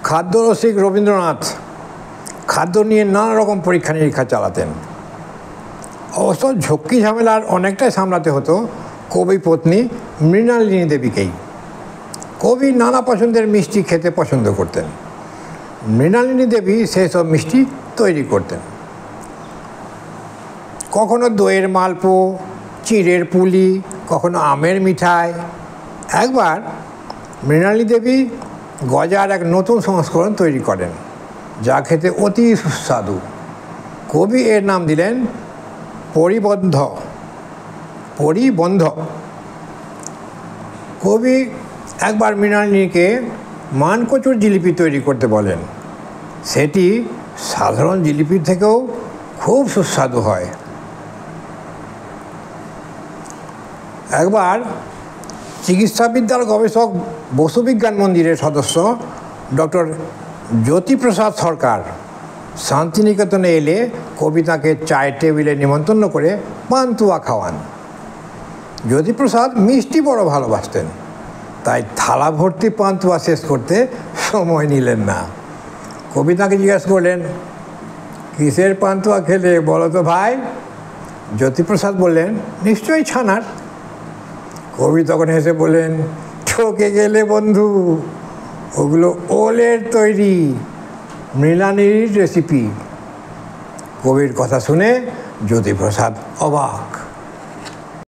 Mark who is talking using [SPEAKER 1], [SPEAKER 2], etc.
[SPEAKER 1] খাদ্যরসিক রবীন্দ্রনাথ খাদ্য নিয়ে নানা রকম পরীক্ষা নিরীক্ষা চালাতেন। অবশ্য ঝক্কি ঝামেলার অনেকটাই সামলাতে হতো কবি পত্নী মৃণালিনী দেবীকেই। কবি নানা পছন্দের মিষ্টি খেতে পছন্দ করতেন। মৃণালিনী দেবী সেসব মিষ্টি তৈরি করতেন। কখনো দইয়ের মালপো, চিঁড়ের পুলি, কখনো আমের মিঠাই। একবার মৃণালিনী দেবী গজার এক নতুন সংস্করণ তৈরি করেন, যা খেতে অতি সুস্বাদু। কবি এর নাম দিলেন পরিবন্ধ। কবি একবার মৃণালিনীকে মানকচুর জিলিপি তৈরি করতে বলেন। সেটি সাধারণ জিলিপির থেকেও খুব সুস্বাদু হয়। একবার চিকিৎসাবিদ্যার গবেষক বসু বিজ্ঞান মন্দিরের সদস্য ডক্টর জ্যোতিপ্রসাদ সরকার শান্তিনিকেতনে এলে কবি তাকে চায়ের টেবিলে নিমন্ত্রণ করে পান্তুয়া খাওয়ান। জ্যোতিপ্রসাদ মিষ্টি বড় ভালোবাসতেন, তাই থালা ভর্তি পান্তুয়া শেষ করতে সময় নিলেন না। কবি তাকে জিজ্ঞাসা করলেন, কিসের পান্তুয়া খেলে বলো তো ভাই? জ্যোতিপ্রসাদ বললেন, নিশ্চয়ই ছানার। কবি তখন হেসে বললেন, ঠকে গেলে বন্ধু, ওগুলো ওলের তৈরি, মৃণালিনীর রেসিপি। কবির কথা শুনে জ্যোতিপ্রসাদ অবাক।